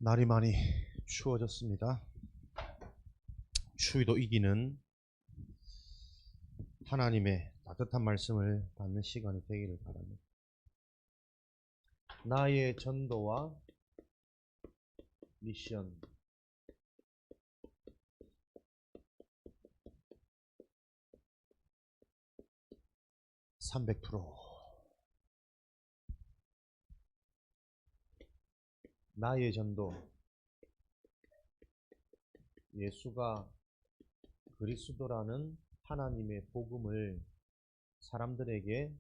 날이 많이 추워졌습니다. 추위도 이기는 하나님의 따뜻한 말씀을 받는 시간이 되기를 바랍니다. 나의 전도와 미션. (300%) 나의 전도. 예수가 그리스도라는 하나님의 복음을 사람들에게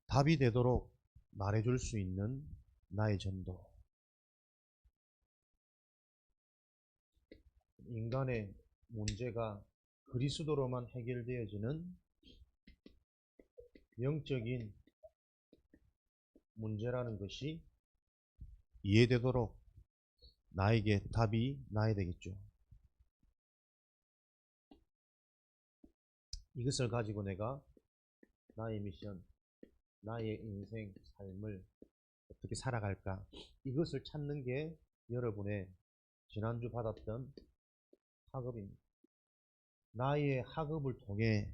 답이 되도록 말해줄 수 있는 나의 전도. 인간의 문제가 그리스도로만 해결되어지는 영적인 문제라는 것이 이해되도록 나에게 답이 나야 되겠죠. 이것을 가지고 내가 나의 미션, 나의 인생, 삶을 어떻게 살아갈까? 이것을 찾는 게 여러분의 지난주 받았던 학업입니다. 나의 학업을 통해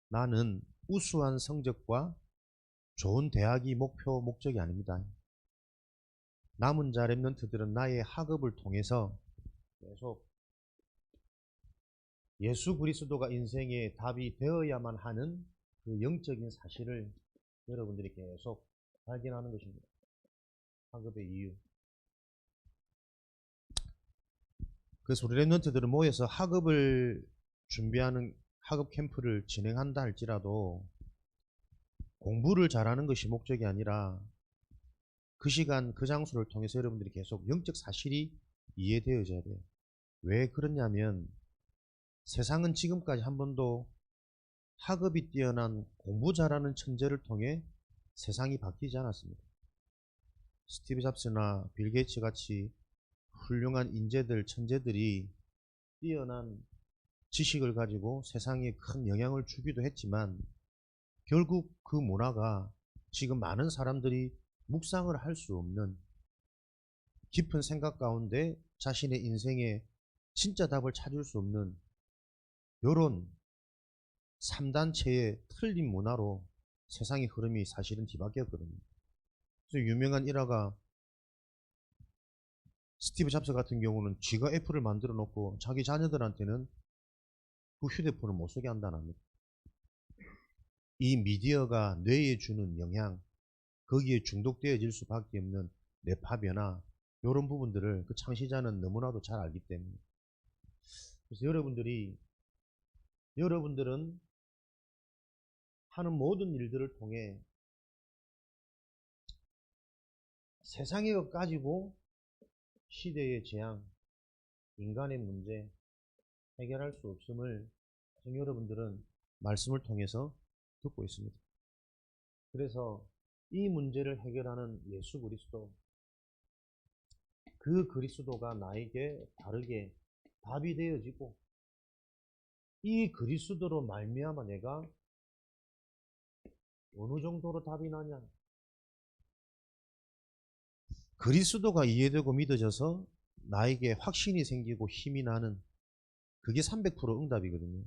나는 우수한 성적과 좋은 대학이 목적이 아닙니다. 남은 자 렘넌트들은 나의 학업을 통해서 계속 예수 그리스도가 인생의 답이 되어야만 하는 그 영적인 사실을 여러분들이 계속 발견하는 것입니다. 학업의 이유. 그래서 우리 렘넌트들은 모여서 학업을 준비하는 학업 캠프를 진행한다 할지라도 공부를 잘하는 것이 목적이 아니라 그 시간 그 장소를 통해서 여러분들이 계속 영적 사실이 이해되어져야 돼요. 왜 그러냐면 세상은 지금까지 한 번도 학업이 뛰어난 공부 잘하는 천재를 통해 세상이 바뀌지 않았습니다. 스티브 잡스나 빌 게이츠 같이 훌륭한 인재들, 천재들이 뛰어난 지식을 가지고 세상에 큰 영향을 주기도 했지만 결국 그 문화가 지금 많은 사람들이 묵상을 할 수 없는 깊은 생각 가운데 자신의 인생에 진짜 답을 찾을 수 없는 이런 3단체의 틀린 문화로 세상의 흐름이 사실은 뒤바뀌었거든요. 그래서 유명한 일화가 스티브 잡스 같은 경우는 쥐가 애플을 만들어 놓고 자기 자녀들한테는 그 휴대폰을 못 쓰게 한다는 겁니다. 이 미디어가 뇌에 주는 영향, 거기에 중독되어질 수밖에 없는 뇌파 변화, 이런 부분들을 그 창시자는 너무나도 잘 알기 때문에. 그래서 여러분들은 하는 모든 일들을 통해 세상의 것 가지고 시대의 재앙, 인간의 문제 해결할 수 없음을 여러분들은 말씀을 통해서 듣고 있습니다. 그래서 이 문제를 해결하는 예수 그리스도, 그 그리스도가 나에게 다르게 답이 되어지고 이 그리스도로 말미암아 내가 어느 정도로 답이 나냐? 그리스도가 이해되고 믿어져서 나에게 확신이 생기고 힘이 나는 그게 300% 응답이거든요.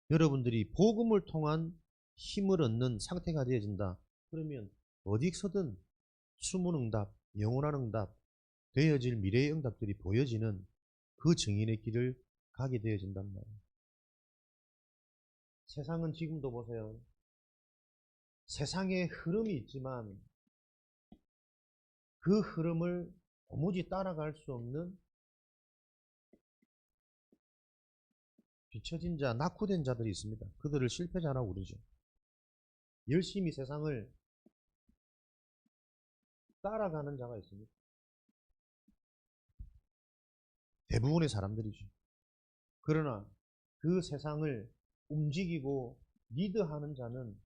여러분들이 복음을 통한 힘을 얻는 상태가 되어진다. 그러면 어디서든 숨은 응답, 영원한 응답, 되어질 미래의 응답들이 보여지는 그 증인의 길을 가게 되어진단 말이에요. 세상은 지금도 보세요. 세상에 흐름이 있지만 그 흐름을 도무지 따라갈 수 없는 뒤처진 자, 낙후된 자들이 있습니다. 그들을 실패자라고 그러죠. 열심히 세상을 따라가는 자가 있습니다. 대부분의 사람들이죠. 그러나 그 세상을 움직이고 리드하는 자는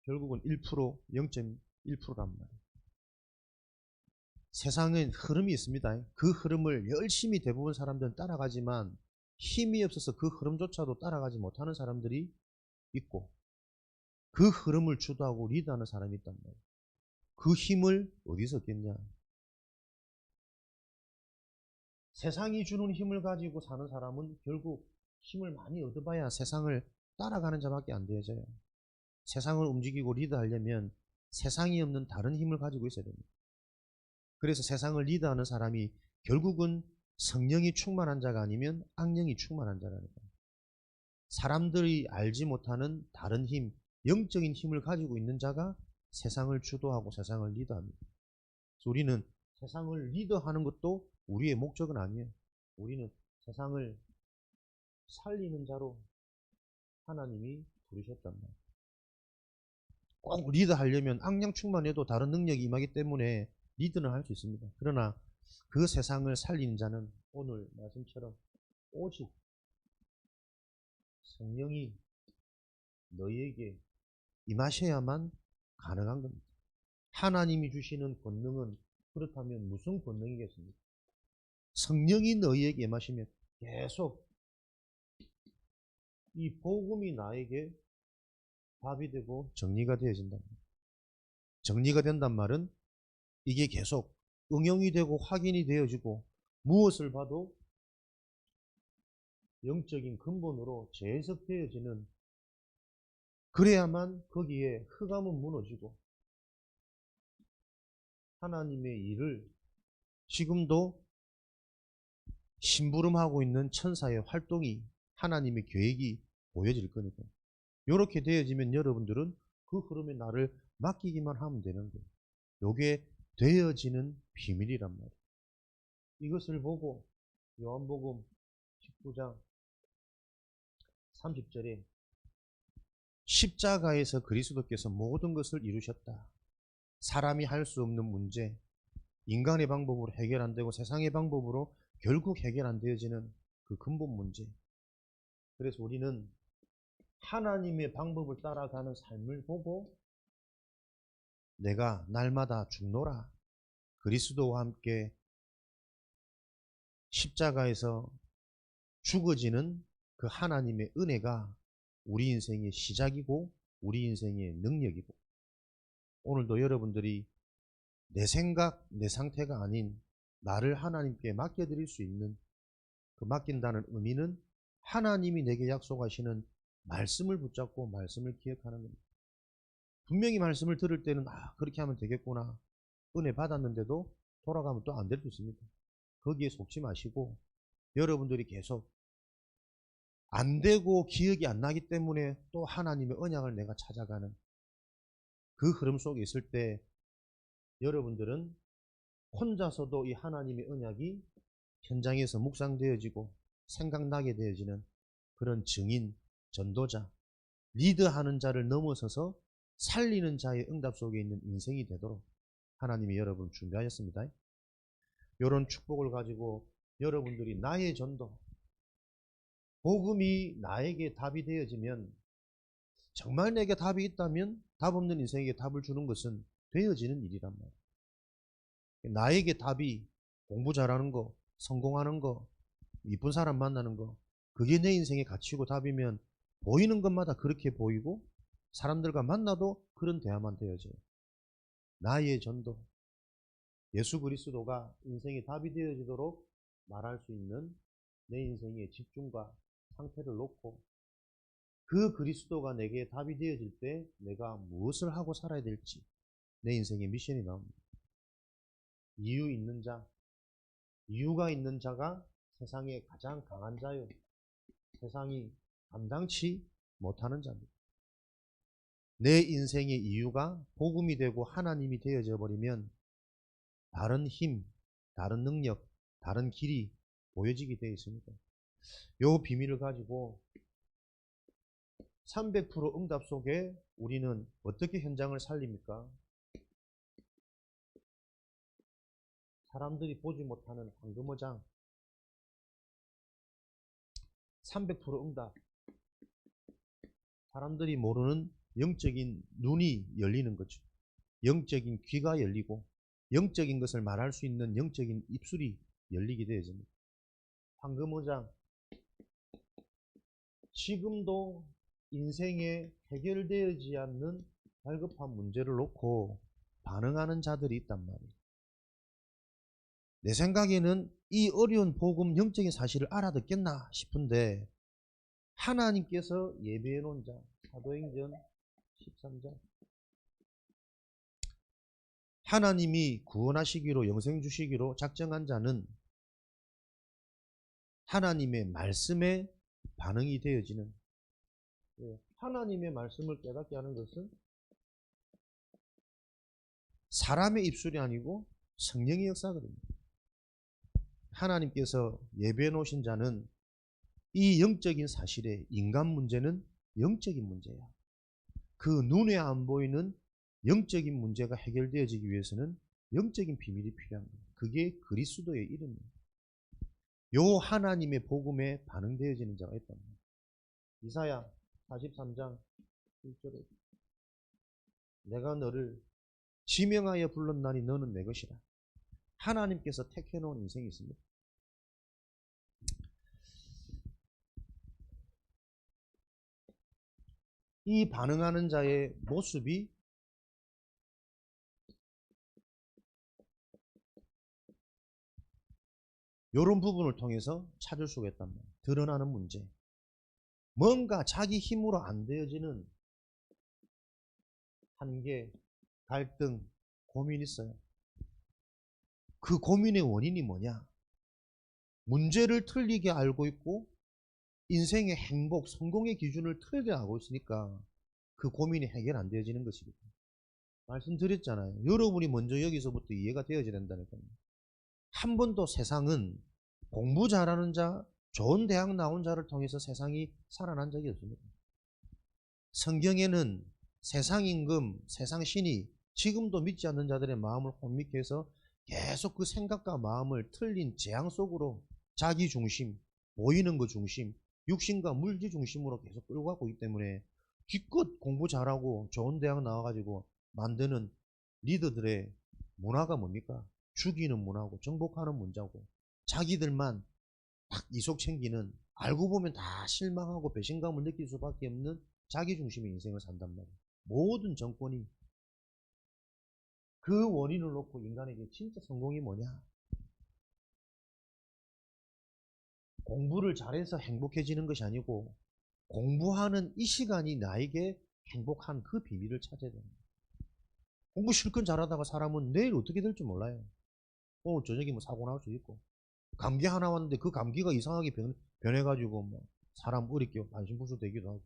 결국은 1%, 0.1%란 말이에요. 세상엔 흐름이 있습니다. 그 흐름을 열심히 대부분 사람들은 따라가지만 힘이 없어서 그 흐름조차도 따라가지 못하는 사람들이 있고 그 흐름을 주도하고 리드하는 사람이 있단 말이에요. 그 힘을 어디서 얻겠냐? 세상이 주는 힘을 가지고 사는 사람은 결국 힘을 많이 얻어봐야 세상을 따라가는 자밖에 안 되어져요. 세상을 움직이고 리드하려면 세상이 없는 다른 힘을 가지고 있어야 됩니다. 그래서 세상을 리드하는 사람이 결국은 성령이 충만한 자가 아니면 악령이 충만한 자라니까. 사람들이 알지 못하는 다른 힘, 영적인 힘을 가지고 있는 자가 세상을 주도하고 세상을 리드합니다. 그래서 우리는 세상을 리드하는 것도 우리의 목적은 아니에요. 우리는 세상을 살리는 자로 하나님이 부르셨단 말이에요. 꼭 리드하려면 악령 충만해도 다른 능력이 임하기 때문에 리드는 할 수 있습니다. 그러나 그 세상을 살리는 자는 오늘 말씀처럼 오직 성령이 너희에게 임하셔야만 가능한 겁니다. 하나님이 주시는 권능은 그렇다면 무슨 권능이겠습니까? 성령이 너희에게 임하시면 계속 이 복음이 나에게 답이 되고 정리가 되어진단 말이에요. 정리가 된단 말은 이게 계속 응용이 되고 확인이 되어지고 무엇을 봐도 영적인 근본으로 재해석되어지는, 그래야만 거기에 흑암은 무너지고 하나님의 일을 지금도 심부름하고 있는 천사의 활동이, 하나님의 계획이 보여질 거니까요. 이렇게 되어지면 여러분들은 그 흐름에 나를 맡기기만 하면 되는 거예요. 이게 되어지는 비밀이란 말이에요. 이것을 보고 요한복음 19장 30절에 십자가에서 그리스도께서 모든 것을 이루셨다. 사람이 할 수 없는 문제, 인간의 방법으로 해결 안 되고 세상의 방법으로 결국 해결 안 되어지는 그 근본 문제. 그래서 우리는 하나님의 방법을 따라가는 삶을 보고 내가 날마다 죽노라, 그리스도와 함께 십자가에서 죽어지는 그 하나님의 은혜가 우리 인생의 시작이고 우리 인생의 능력이고, 오늘도 여러분들이 내 생각, 내 상태가 아닌 나를 하나님께 맡겨드릴 수 있는, 그 맡긴다는 의미는 하나님이 내게 약속하시는 말씀을 붙잡고 말씀을 기억하는 겁니다. 분명히 말씀을 들을 때는 그렇게 하면 되겠구나, 은혜 받았는데도 돌아가면 또 안 될 수 있습니다. 거기에 속지 마시고 여러분들이 계속 안 되고 기억이 안 나기 때문에 또 하나님의 언약을 내가 찾아가는 그 흐름 속에 있을 때 여러분들은 혼자서도 이 하나님의 언약이 현장에서 묵상되어지고 생각나게 되어지는 그런 증인, 전도자, 리드하는 자를 넘어서서 살리는 자의 응답 속에 있는 인생이 되도록 하나님이 여러분 준비하셨습니다. 이런 축복을 가지고 여러분들이 나의 전도, 복음이 나에게 답이 되어지면, 정말 내게 답이 있다면 답 없는 인생에게 답을 주는 것은 되어지는 일이란 말이에요. 나에게 답이 공부 잘하는 거, 성공하는 거, 이쁜 사람 만나는 거, 그게 내 인생의 가치고 답이면 보이는 것마다 그렇게 보이고 사람들과 만나도 그런 대화만 되어져요. 나의 전도, 예수 그리스도가 인생의 답이 되어지도록 말할 수 있는 내 인생의 집중과 상태를 놓고 그 그리스도가 내게 답이 되어질 때 내가 무엇을 하고 살아야 될지 내 인생의 미션이 나옵니다. 이유 있는 자, 이유가 있는 자가 세상에 가장 강한 자요, 세상이 감당치 못하는 자입니다. 내 인생의 이유가 복음이 되고 하나님이 되어져 버리면 다른 힘, 다른 능력, 다른 길이 보여지게 되어 있습니다. 요 비밀을 가지고 300% 응답 속에 우리는 어떻게 현장을 살립니까? 사람들이 보지 못하는 황금어장, 300% 응답, 사람들이 모르는 영적인 눈이 열리는 거죠. 영적인 귀가 열리고 영적인 것을 말할 수 있는 영적인 입술이 열리게 되어집니다. 황금어장, 지금도 인생에 해결되어지지 않는 갈급한 문제를 놓고 반응하는 자들이 있단 말이에요. 내 생각에는 이 어려운 복음 영적인 사실을 알아듣겠나 싶은데 하나님께서 예배해 놓은 자, 사도행전 13장, 하나님이 구원하시기로 영생 주시기로 작정한 자는 하나님의 말씀에 반응이 되어지는, 하나님의 말씀을 깨닫게 하는 것은 사람의 입술이 아니고 성령의 역사거든요. 하나님께서 예배해 놓으신 자는 이 영적인 사실에 인간 문제는 영적인 문제야. 그 눈에 안 보이는 영적인 문제가 해결되어지기 위해서는 영적인 비밀이 필요한 거예요. 그게 그리스도의 이름이에요. 요 하나님의 복음에 반응되어지는 자가 있단 말이에요. 이사야 43장 1절에 내가 너를 지명하여 불렀나니 너는 내 것이라. 하나님께서 택해놓은 인생이 있습니다. 이 반응하는 자의 모습이 이런 부분을 통해서 찾을 수가 있단 말이에요. 드러나는 문제. 뭔가 자기 힘으로 안 되어지는 한계, 갈등, 고민이 있어요. 그 고민의 원인이 뭐냐? 문제를 틀리게 알고 있고 인생의 행복, 성공의 기준을 틀리게 알고 있으니까 그 고민이 해결 안 되어지는 것이거든요. 말씀드렸잖아요. 여러분이 먼저 여기서부터 이해가 되어져야 된다니까요. 한 번도 세상은 공부 잘하는 자, 좋은 대학 나온 자를 통해서 세상이 살아난 적이 없습니다. 성경에는 세상 임금, 세상 신이 지금도 믿지 않는 자들의 마음을 혼미케 해서 계속 그 생각과 마음을 틀린 재앙 속으로 자기 중심, 보이는 것 중심, 육신과 물질 중심으로 계속 끌고 가고 있기 때문에 기껏 공부 잘하고 좋은 대학 나와가지고 만드는 리더들의 문화가 뭡니까? 죽이는 문화고 정복하는 문화고 자기들만 딱 이속 챙기는, 알고 보면 다 실망하고 배신감을 느낄 수밖에 없는 자기중심의 인생을 산단 말이에요. 모든 정권이 그 원인을 놓고 인간에게 진짜 성공이 뭐냐? 공부를 잘해서 행복해지는 것이 아니고 공부하는 이 시간이 나에게 행복한 그 비밀을 찾아야 됩니다. 공부 실컷 잘하다가 사람은 내일 어떻게 될지 몰라요. 오늘 저녁에 뭐 사고 날 수도 있고, 감기 하나 왔는데 그 감기가 이상하게 변해가지고 뭐 사람 어렵게 반신불수 되기도 하고,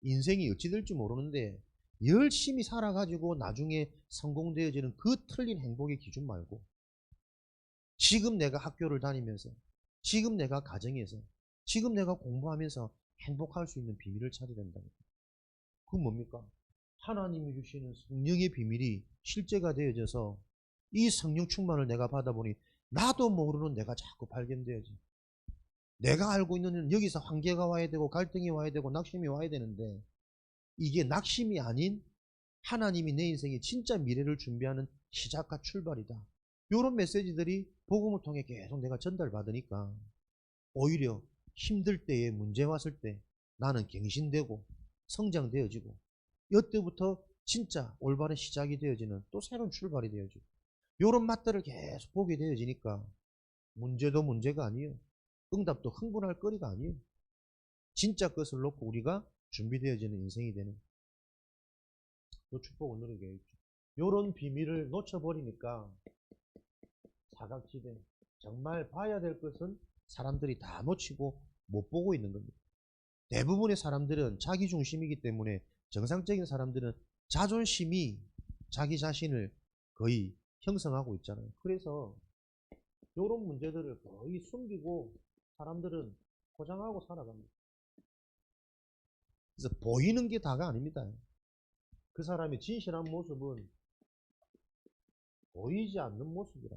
인생이 어찌 될지 모르는데 열심히 살아가지고 나중에 성공되어지는 그 틀린 행복의 기준 말고 지금 내가 학교를 다니면서, 지금 내가 가정에서, 지금 내가 공부하면서 행복할 수 있는 비밀을 찾아야 된다니까. 그건 뭡니까? 하나님이 주시는 성령의 비밀이 실제가 되어져서 이 성령 충만을 내가 받아보니 나도 모르는 내가 자꾸 발견되어지. 내가 알고 있는 여기서 한계가 와야 되고 갈등이 와야 되고 낙심이 와야 되는데 이게 낙심이 아닌 하나님이 내 인생에 진짜 미래를 준비하는 시작과 출발이다. 이런 메시지들이 복음을 통해 계속 내가 전달받으니까 오히려 힘들 때에 문제 왔을 때 나는 갱신되고 성장되어지고 이때부터 진짜 올바른 시작이 되어지는 또 새로운 출발이 되어지고 이런 맛들을 계속 보게 되어지니까 문제도 문제가 아니에요. 응답도 흥분할 거리가 아니에요. 진짜 것을 놓고 우리가 준비되어지는 인생이 되는 그 축복을 누리게 있죠. 이런 비밀을 놓쳐버리니까 사각지대, 정말 봐야 될 것은 사람들이 다 놓치고 못 보고 있는 겁니다. 대부분의 사람들은 자기 중심이기 때문에 정상적인 사람들은 자존심이 자기 자신을 거의 형성하고 있잖아요. 그래서 이런 문제들을 거의 숨기고 사람들은 포장하고 살아갑니다. 그래서 보이는 게 다가 아닙니다. 그 사람의 진실한 모습은 보이지 않는 모습이라.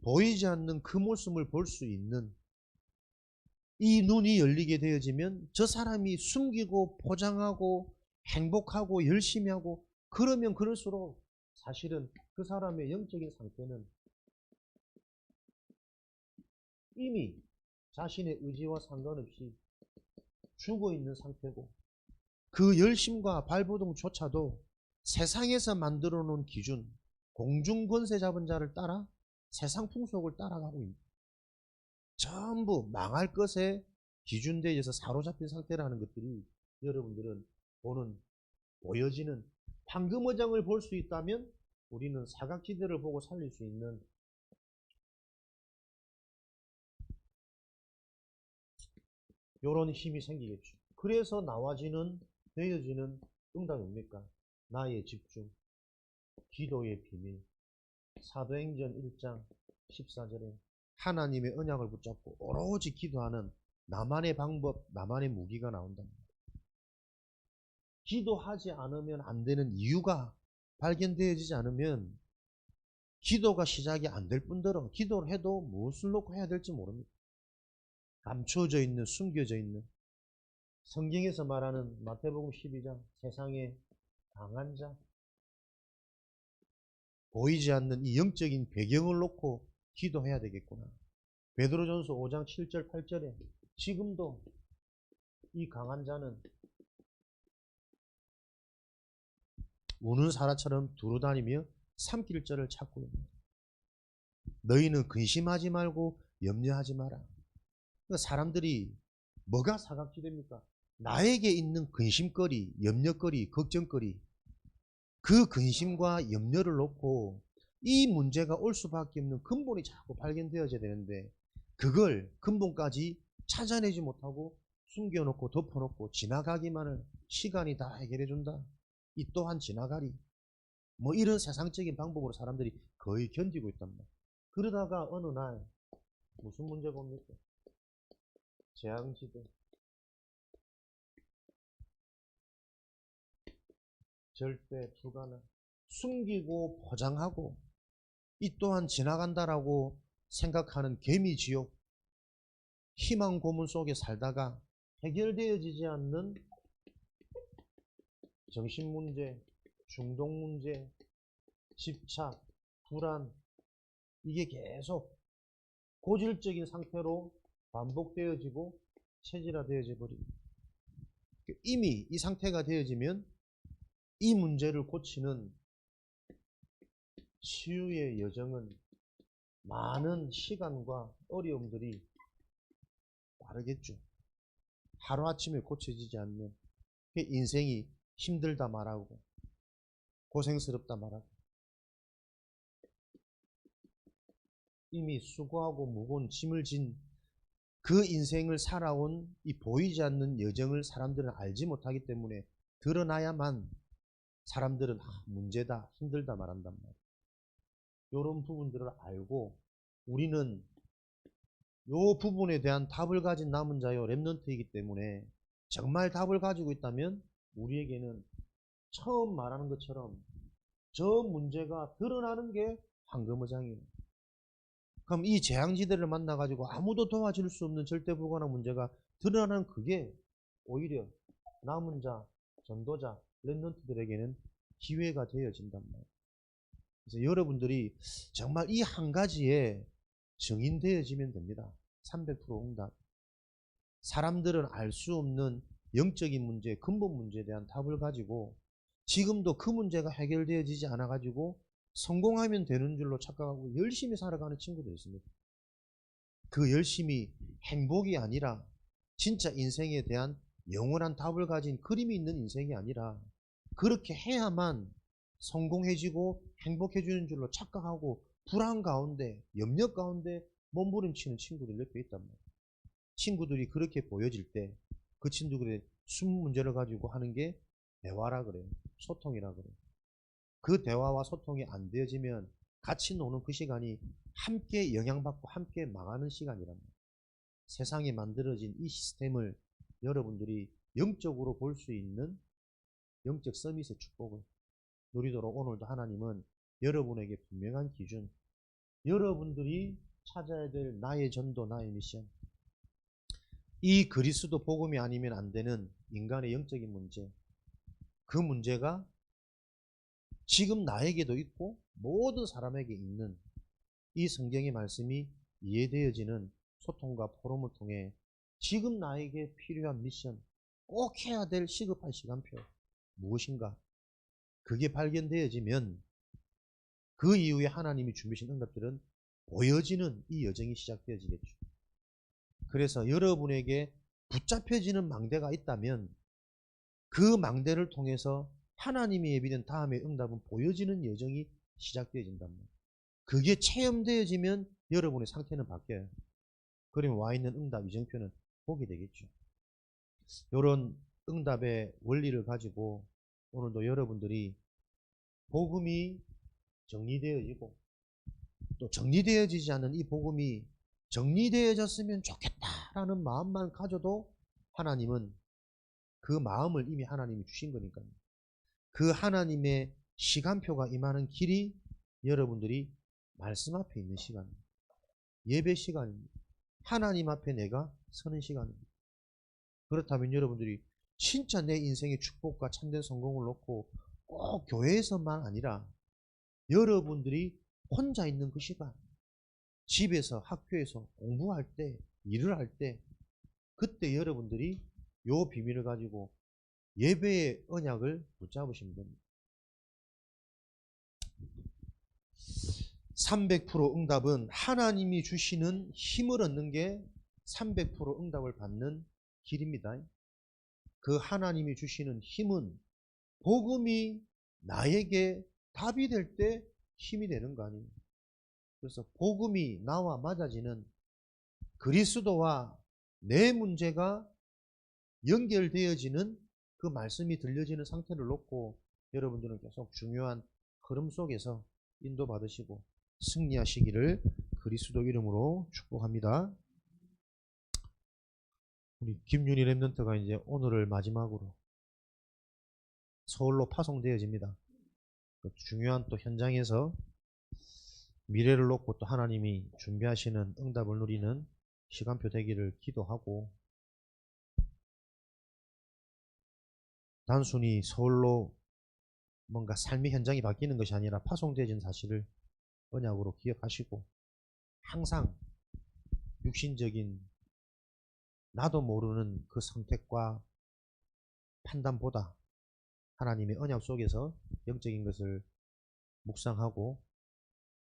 보이지 않는 그 모습을 볼 수 있는 이 눈이 열리게 되어지면 저 사람이 숨기고 포장하고 행복하고 열심히 하고 그러면 그럴수록 사실은 그 사람의 영적인 상태는 이미 자신의 의지와 상관없이 죽어 있는 상태고 그 열심과 발버둥조차도 세상에서 만들어 놓은 기준, 공중 권세 잡은 자를 따라 세상 풍속을 따라가고 있는, 전부 망할 것에 기준대에 의해서 사로잡힌 상태라는 것들이 여러분들은 보여지는 황금어장을 볼 수 있다면 우리는 사각지대를 보고 살릴 수 있는 이런 힘이 생기겠죠. 그래서 되어지는 응답이 뭡니까? 나의 집중, 기도의 비밀. 사도행전 1장 14절에 하나님의 언약을 붙잡고 오로지 기도하는 나만의 방법, 나만의 무기가 나온답니다. 기도하지 않으면 안 되는 이유가 발견되어지지 않으면 기도가 시작이 안 될 뿐더러 기도를 해도 무엇을 놓고 해야 될지 모릅니다. 감춰져 있는, 숨겨져 있는, 성경에서 말하는 마태복음 12장 세상의 강한 자, 보이지 않는 이 영적인 배경을 놓고 기도해야 되겠구나. 베드로전서 5장 7절 8절에 지금도 이 강한 자는 우는 사라처럼 두루다니며 삼킬 자를 찾고 있다. 너희는 근심하지 말고 염려하지 마라. 그러니까 사람들이 뭐가 사각지대입니까? 나에게 있는 근심거리, 염려거리, 걱정거리, 그 근심과 염려를 놓고 이 문제가 올 수밖에 없는 근본이 자꾸 발견되어져야 되는데 그걸 근본까지 찾아내지 못하고 숨겨놓고 덮어놓고 지나가기만을 시간이 다 해결해준다. 이 또한 지나가리. 뭐 이런 세상적인 방법으로 사람들이 거의 견디고 있단 말이야. 그러다가 어느 날 무슨 문제가 옵니까? 재앙지대, 절대 불가능, 숨기고 포장하고 이 또한 지나간다라고 생각하는 개미지옥, 희망 고문 속에 살다가 해결되어지지 않는 정신문제, 중독문제, 집착, 불안, 이게 계속 고질적인 상태로 반복되어지고 체질화되어져 버립니다. 이미 이 상태가 되어지면 이 문제를 고치는 치유의 여정은 많은 시간과 어려움들이 따르겠죠. 하루아침에 고쳐지지 않는 인생이 힘들다 말하고 고생스럽다 말하고 이미 수고하고 무거운 짐을 진 그 인생을 살아온 이 보이지 않는 여정을 사람들은 알지 못하기 때문에 드러나야만 사람들은 문제다, 힘들다 말한단 말이에요. 이런 부분들을 알고 우리는 이 부분에 대한 답을 가진 남은 자요 렘넌트이기 때문에 정말 답을 가지고 있다면 우리에게는 처음 말하는 것처럼 저 문제가 드러나는 게 황금어장이에요. 그럼 이 재앙지대를 만나가지고 아무도 도와줄 수 없는 절대불가능한 문제가 드러나는 그게 오히려 남은 자, 전도자, 렘넌트들에게는 기회가 되어진단 말이에요. 그래서 여러분들이 정말 이 한 가지에 정인되어지면 됩니다. 300% 응답. 사람들은 알 수 없는 영적인 문제, 근본 문제에 대한 답을 가지고 지금도 그 문제가 해결되어지지 않아가지고 성공하면 되는 줄로 착각하고 열심히 살아가는 친구들이 있습니다. 그 열심히 행복이 아니라 진짜 인생에 대한 영원한 답을 가진 그림이 있는 인생이 아니라 그렇게 해야만 성공해지고 행복해지는 줄로 착각하고 불안 가운데, 염려 가운데 몸부림치는 친구들 옆에 있단 말이에요. 친구들이 그렇게 보여질 때 그 친구들의 숨 문제를 가지고 하는 게 대화라 그래요. 소통이라 그래요. 그 대화와 소통이 안 되어지면 같이 노는 그 시간이 함께 영향받고 함께 망하는 시간이란 말이에요. 세상에 만들어진 이 시스템을 여러분들이 영적으로 볼 수 있는 영적 서밋의 축복을 누리도록 오늘도 하나님은 여러분에게 분명한 기준, 여러분들이 찾아야 될 나의 전도, 나의 미션, 이 그리스도 복음이 아니면 안 되는 인간의 영적인 문제, 그 문제가 지금 나에게도 있고 모든 사람에게 있는 이 성경의 말씀이 이해되어지는 소통과 포럼을 통해 지금 나에게 필요한 미션, 꼭 해야 될 시급한 시간표 무엇인가 그게 발견되어지면 그 이후에 하나님이 준비하신 응답들은 보여지는 이 여정이 시작되어지겠죠. 그래서 여러분에게 붙잡혀지는 망대가 있다면 그 망대를 통해서 하나님이 예비된 다음의 응답은 보여지는 여정이 시작되어진단 말이에요. 그게 체험되어지면 여러분의 상태는 바뀌어요. 그러면 와 있는 응답 이정표는 보게 되겠죠. 이런 응답의 원리를 가지고 오늘도 여러분들이 복음이 정리되어지고 또 정리되어지지 않는 이 복음이 정리되어졌으면 좋겠다라는 마음만 가져도 하나님은 그 마음을 이미 하나님이 주신 거니까요. 그 하나님의 시간표가 임하는 길이 여러분들이 말씀 앞에 있는 시간입니다. 예배 시간입니다. 하나님 앞에 내가 서는 시간입니다. 그렇다면 여러분들이 진짜 내 인생의 축복과 참된 성공을 놓고 꼭 교회에서만 아니라 여러분들이 혼자 있는 그 시간, 집에서 학교에서 공부할 때, 일을 할 때, 그때 여러분들이 요 비밀을 가지고 예배의 언약을 붙잡으시면 됩니다. 300% 응답은 하나님이 주시는 힘을 얻는 게 300% 응답을 받는 길입니다. 그 하나님이 주시는 힘은 복음이 나에게 답이 될 때 힘이 되는 거 아니에요. 그래서 복음이 나와 맞아지는 그리스도와 내 문제가 연결되어지는 그 말씀이 들려지는 상태를 놓고 여러분들은 계속 중요한 흐름 속에서 인도받으시고 승리하시기를 그리스도 이름으로 축복합니다. 우리 김윤희 랩런트가 이제 오늘을 마지막으로 서울로 파송되어집니다. 중요한 또 현장에서 미래를 놓고 또 하나님이 준비하시는 응답을 누리는 시간표 되기를 기도하고, 단순히 서울로 뭔가 삶의 현장이 바뀌는 것이 아니라 파송되어진 사실을 언약으로 기억하시고 항상 육신적인 나도 모르는 그 선택과 판단보다 하나님의 언약 속에서 영적인 것을 묵상하고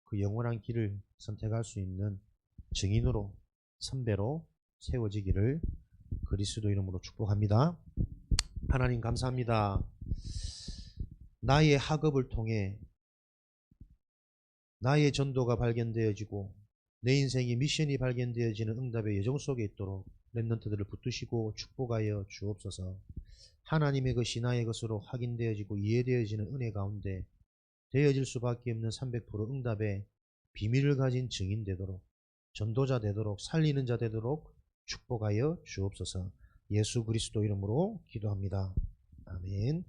그 영원한 길을 선택할 수 있는 증인으로, 선배로 세워지기를 그리스도 이름으로 축복합니다. 하나님 감사합니다. 나의 학업을 통해 나의 전도가 발견되어지고 내 인생의 미션이 발견되어지는 응답의 여정 속에 있도록 랩런트들을 붙드시고 축복하여 주옵소서. 하나님의 것이 나의 것으로 확인되어지고 이해되어지는 은혜 가운데 되어질 수밖에 없는 300% 응답의 비밀을 가진 증인 되도록, 전도자 되도록, 살리는 자 되도록 축복하여 주옵소서. 예수 그리스도 이름으로 기도합니다. 아멘.